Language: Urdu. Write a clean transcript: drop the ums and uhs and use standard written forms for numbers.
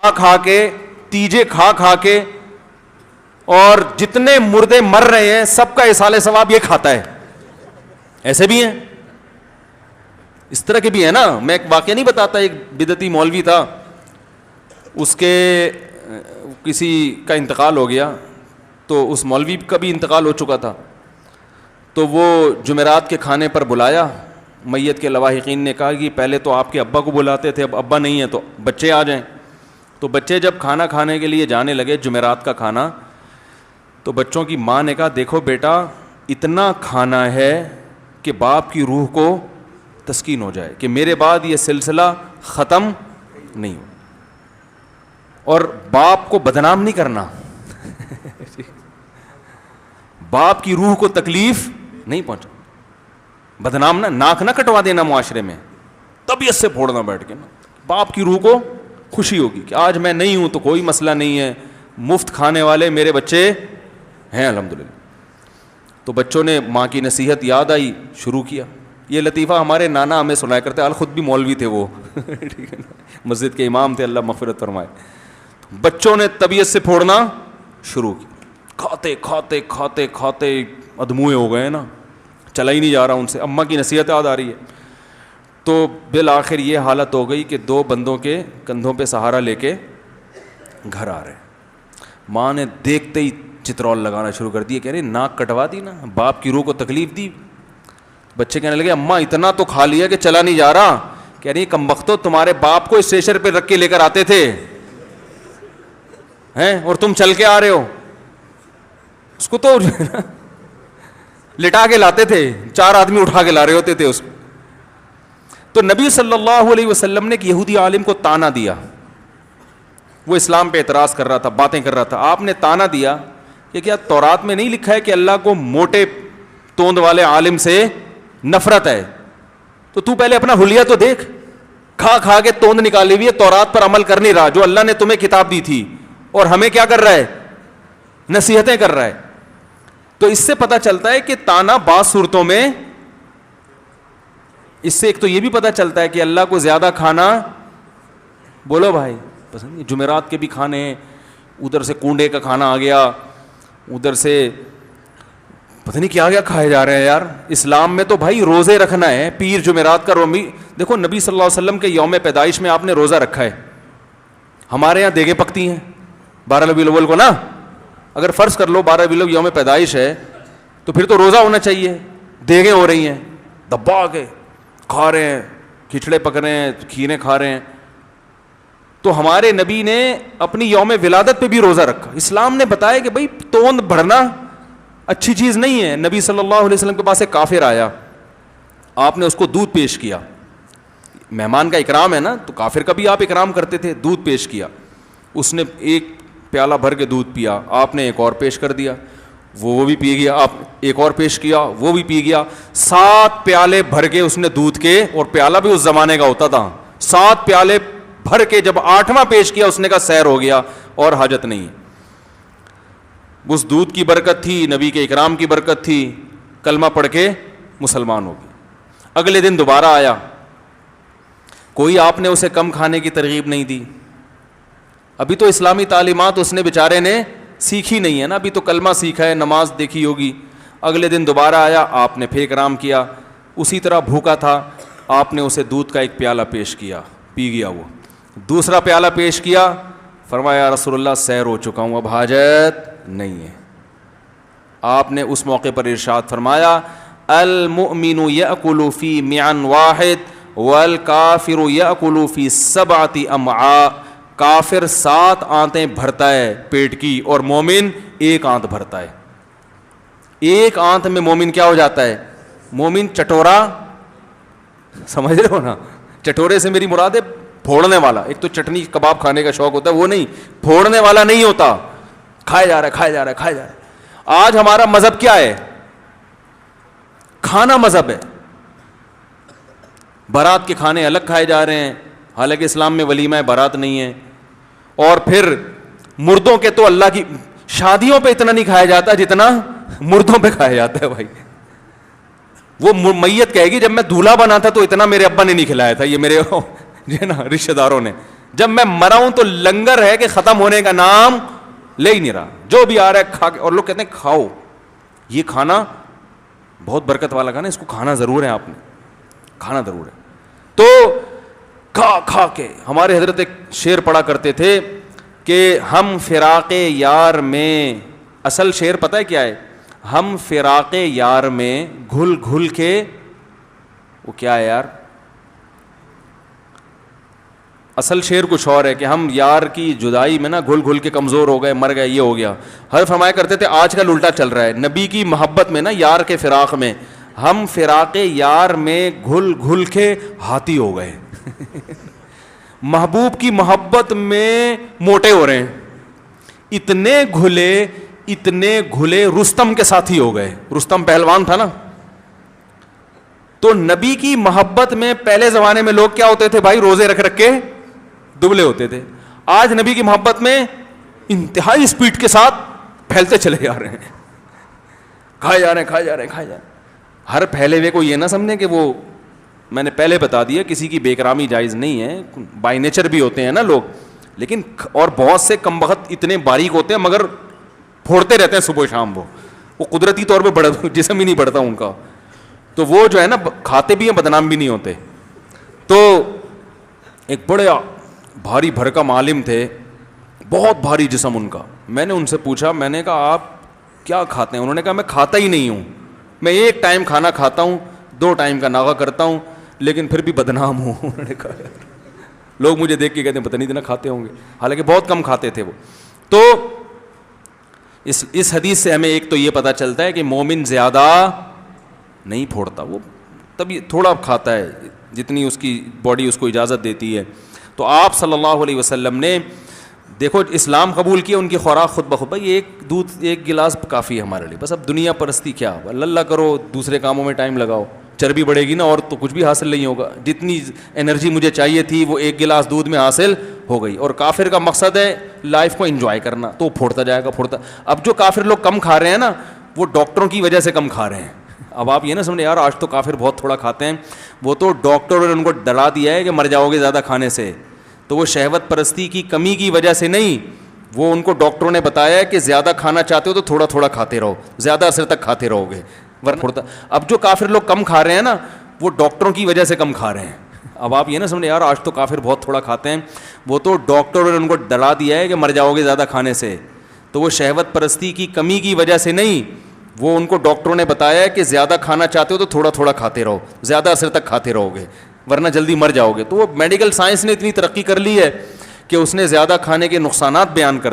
کھا کے, تیجے کھا کھا کے, اور جتنے مردے مر رہے ہیں سب کا ایصال ثواب یہ کھاتا ہے. ایسے بھی ہیں, اس طرح کے بھی ہیں نا. میں ایک واقعہ نہیں بتاتا, ایک بدعتی مولوی تھا, اس کے کسی کا انتقال ہو گیا, تو اس مولوی کا بھی انتقال ہو چکا تھا. تو وہ جمعرات کے کھانے پر بلایا. میت کے لواحقین نے کہا کہ پہلے تو آپ کے ابا کو بلاتے تھے, اب ابا نہیں ہے تو بچے آ جائیں. تو بچے جب کھانا کھانے کے لیے جانے لگے, جمعرات کا کھانا, تو بچوں کی ماں نے کہا دیکھو بیٹا اتنا کھانا ہے کہ باپ کی روح کو تسکین ہو جائے کہ میرے بعد یہ سلسلہ ختم نہیں ہو, اور باپ کو بدنام نہیں کرنا, باپ کی روح کو تکلیف نہیں پہنچا, بدنام ناک نہ کٹوا دینا معاشرے میں, طبیعت سے پھوڑنا بیٹھ کے نا. باپ کی روح کو خوشی ہوگی کہ آج میں نہیں ہوں تو کوئی مسئلہ نہیں ہے, مفت کھانے والے میرے بچے ہیں الحمدللہ. تو بچوں نے ماں کی نصیحت یاد آئی, شروع کیا. یہ لطیفہ ہمارے نانا ہمیں سنایا کرتے, خود بھی مولوی تھے وہ, ٹھیک ہے نا, مسجد کے امام تھے, اللہ مغفرت فرمائے. بچوں نے طبیعت سے پھوڑنا شروع کیا, کھاتے کھاتے کھاتے کھاتے ادموئے ہو گئے نا, چلا ہی نہیں جا رہا ان سے. اماں کی نصیحت یاد آ رہی ہے. تو بالآخر یہ حالت ہو گئی کہ 2 بندوں کے کندھوں پہ سہارا لے کے گھر آ رہے. ماں نے دیکھتے ہی چترول لگانا شروع کر دیا, کہہ رہی ناک کٹوا دی نا, باپ کی روح کو تکلیف دی. بچے کہنے لگے اماں اتنا تو کھا لیا کہ چلا نہیں جا رہا. کہہ رہی کمبختو تمہارے باپ کو اسٹیشن پہ رکھ کے لے کر آتے تھے ہیں, اور تم چل کے آ رہے ہو. اس کو تو لٹا کے لاتے تھے, 4 آدمی اٹھا کے لا رہے ہوتے تھے اس کو. تو نبی صلی اللہ علیہ وسلم نے ایک یہودی عالم کو تانا دیا, وہ اسلام پہ اعتراض کر رہا تھا, باتیں کر رہا تھا. آپ نے تانا دیا کہ کیا تورات میں نہیں لکھا ہے کہ اللہ کو موٹے توند والے عالم سے نفرت ہے؟ تو پہلے اپنا حلیہ تو دیکھ, کھا کھا کے توند نکالی ہوئی ہے, تورات پر عمل کر نہیں رہا جو اللہ نے تمہیں کتاب دی تھی, اور ہمیں کیا کر رہا ہے, نصیحتیں کر رہا ہے. تو اس سے پتہ چلتا ہے کہ تانا بعض صورتوں میں, اس سے ایک تو یہ بھی پتہ چلتا ہے کہ اللہ کو زیادہ کھانا, بولو بھائی پسند نہیں. جمعرات کے بھی کھانے, ادھر سے کنڈے کا کھانا آ گیا, ادھر سے پتہ نہیں کیا کیا کھائے جا رہے ہیں یار. اسلام میں تو بھائی روزے رکھنا ہے, پیر جمعرات کا رومی. دیکھو نبی صلی اللہ علیہ وسلم کے یوم پیدائش میں آپ نے روزہ رکھا ہے. ہمارے یہاں دیگیں پکتی ہیں 12 ربیع الاول کو نا. اگر فرض کر لو 12 ربیع الاول یوم پیدائش ہے تو پھر تو روزہ ہونا چاہیے. دیگیں ہو رہی ہیں, دبا کے کھا رہے ہیں, کھچڑے پک رہے ہیں, کھیرے کھا رہے ہیں. تو ہمارے نبی نے اپنی یوم ولادت پہ بھی روزہ رکھا. اسلام نے بتایا کہ بھائی توند بڑھنا اچھی چیز نہیں ہے. نبی صلی اللہ علیہ وسلم کے پاس ایک کافر آیا, آپ نے اس کو دودھ پیش کیا. مہمان کا اکرام ہے نا, تو کافر کا بھی آپ اکرام کرتے تھے. دودھ پیش کیا, اس نے ایک پیالہ بھر کے دودھ پیا, آپ نے ایک اور پیش کر دیا, وہ بھی پی گیا, آپ ایک اور پیش کیا, وہ بھی پی گیا. 7 پیالے بھر کے اس نے دودھ کے, اور پیالہ بھی اس زمانے کا ہوتا تھا, 7 پیالے بھر کے جب 8واں پیش کیا اس نے کہا سیر ہو گیا اور حاجت نہیں. اس دودھ کی برکت تھی, نبی کے اکرام کی برکت تھی, کلمہ پڑھ کے مسلمان ہو گیا. اگلے دن دوبارہ آیا, کوئی آپ نے اسے کم کھانے کی ترغیب نہیں دی. ابھی تو اسلامی تعلیمات اس نے بیچارے نے سیکھی نہیں ہے نا, ابھی تو کلمہ سیکھا ہے, نماز دیکھی ہوگی. اگلے دن دوبارہ آیا, آپ نے پھر اکرام کیا, اسی طرح بھوکا تھا, آپ نے اسے دودھ کا ایک پیالہ پیش کیا, پی گیا. وہ دوسرا پیالہ پیش کیا, فرمایا یا رسول اللہ سیر ہو چکا ہوں, اب حاجت نہیں ہے. آپ نے اس موقع پر ارشاد فرمایا المؤمن یأکل فی معن واحد والکافر یأکل فی 7 امعاء. کافر 7 آنتیں بھرتا ہے پیٹ کی, اور مومن 1 آنت بھرتا ہے. 1 آنت میں مومن کیا ہو جاتا ہے, مومن چٹورا, سمجھ رہے ہو نا. چٹورے سے میری مراد ہے پھوڑنے والا. ایک تو چٹنی کباب کھانے کا شوق ہوتا ہے, وہ نہیں, پھوڑنے والا نہیں ہوتا, کھائے جا رہا ہے کھائے جا رہا ہے کھائے جا رہا ہے. آج ہمارا مذہب کیا ہے, کھانا مذہب ہے. بارات کے کھانے الگ کھائے جا رہے ہیں, حالانکہ اسلام میں ولیمہ بارات نہیں ہے. اور پھر مردوں کے تو اللہ کی شادیوں پہ اتنا نہیں کھایا جاتا جتنا مردوں پہ کھایا جاتا ہے بھائی. وہ میت کہے گی جب میں دولہا بنا تھا تو اتنا میرے ابا نے نہیں کھلایا تھا, یہ میرے جو ہے نا رشتہ داروں نے. جب میں مرا ہوں تو لنگر ہے کہ ختم ہونے کا نام لے ہی نہیں رہا, جو بھی آ رہا ہے کھا کے. اور لوگ کہتے ہیں کھاؤ, یہ کھانا بہت برکت والا کھانا, اس کو کھانا ضرور ہے, آپ نے کھانا ضرور ہے. تو کھا کھا کے ہمارے حضرت ایک شعر پڑھا کرتے تھے کہ ہم فراق یار میں, اصل شعر پتہ ہے کیا ہے, ہم فراق یار میں گھل گھل کے, وہ کیا ہے یار, اصل شعر کچھ اور ہے کہ ہم یار کی جدائی میں نا گھل گھل کے کمزور ہو گئے, مر گئے, یہ ہو گیا. ہر فرمایا کرتے تھے آج کل الٹا چل رہا ہے, نبی کی محبت میں نا, یار کے فراق میں, ہم فراق یار میں گھل گھل کے ہاتھی ہو گئے. محبوب کی محبت میں موٹے ہو رہے ہیں, اتنے گھلے رستم کے ساتھی ہو گئے. رستم پہلوان تھا نا, تو نبی کی محبت میں پہلے زمانے میں لوگ کیا ہوتے تھے بھائی, روزے رکھ رکھ کے دبلے ہوتے تھے. آج نبی کی محبت میں انتہائی سپیڈ کے ساتھ پھیلتے چلے جا رہے ہیں, کھائے جا رہے ہیں. ہر پھیلے ہوئے کو یہ نہ سمجھیں کہ وہ, میں نے پہلے بتا دیا کسی کی بے اکرامی جائز نہیں ہے, بائی نیچر بھی ہوتے ہیں نا لوگ, لیکن اور بہت سے کم بخت اتنے باریک ہوتے ہیں مگر پھوڑتے رہتے ہیں صبح شام. وہ قدرتی طور پہ جسم ہی نہیں بڑھتا ان کا, تو وہ جو ہے نا کھاتے بھی ہیں بدنام بھی نہیں ہوتے. تو ایک بڑے بھاری بھرکم عالم تھے, بہت بھاری جسم ان کا. میں نے ان سے پوچھا, میں نے کہا آپ کیا کھاتے ہیں؟ انہوں نے کہا میں کھاتا ہی نہیں ہوں, میں ایک ٹائم کھانا کھاتا ہوں, 2 ٹائم کا ناغہ کرتا ہوں, لیکن پھر بھی بدنام ہوں. انہوں نے کہا لوگ مجھے دیکھ کے کہتے ہیں پتہ نہیں اتنا کھاتے ہوں گے, حالانکہ بہت کم کھاتے تھے وہ. تو اس حدیث سے ہمیں ایک تو یہ پتہ چلتا ہے کہ مومن زیادہ نہیں پھوڑتا, وہ تبھی تھوڑا کھاتا ہے جتنی اس کی باڈی اس کو اجازت دیتی ہے. تو آپ صلی اللہ علیہ وسلم نے دیکھو اسلام قبول کیا, ان کی خوراک خود بخود, بھائی ایک دودھ 1 گلاس کافی ہے ہمارے لیے, بس اب دنیا پرستی کیا, اللہ کرو دوسرے کاموں میں ٹائم لگاؤ, چربی بڑھے گی نا اور تو کچھ بھی حاصل نہیں ہوگا. جتنی انرجی مجھے چاہیے تھی وہ 1 گلاس دودھ میں حاصل ہو گئی. اور کافر کا مقصد ہے لائف کو انجوائے کرنا, تو وہ پھوڑتا جائے گا پھوڑتا. اب جو کافر لوگ کم کھا رہے ہیں نا, وہ ڈاکٹروں کی وجہ سے کم کھا رہے ہیں. اب آپ یہ نہ سمجھیں یار آج تو کافر بہت تھوڑا کھاتے ہیں, وہ تو ڈاکٹروں نے ان کو ڈرا دیا ہے کہ مر جاؤ گے زیادہ کھانے سے. تو وہ شہوت پرستی کی کمی کی وجہ سے نہیں, وہ ان کو ڈاکٹروں نے بتایا ہے کہ زیادہ کھانا چاہتے ہو تو تھوڑا تھوڑا کھاتے رہو, زیادہ عرصے تک کھاتے رہو گے ورنہ. اب جو کافر لوگ کم کھا رہے ہیں نا, وہ ڈاکٹروں کی وجہ سے کم کھا رہے ہیں. اب آپ یہ نہ سمجھیں یار آج تو کافر بہت تھوڑا کھاتے ہیں, وہ تو ڈاکٹروں نے ان کو ڈرا دیا ہے کہ مر جاؤ گے زیادہ کھانے سے. تو وہ شہوت پرستی کی کمی کی وجہ سے نہیں, وہ ان کو ڈاکٹروں نے بتایا ہے کہ زیادہ کھانا چاہتے ہو تو تھوڑا تھوڑا کھاتے رہو, زیادہ عرصے تک کھاتے رہو گے ورنہ جلدی مر جاؤ گے. تو وہ میڈیکل سائنس نے اتنی ترقی کر لی ہے کہ اس نے زیادہ کھانے کے نقصانات بیان کر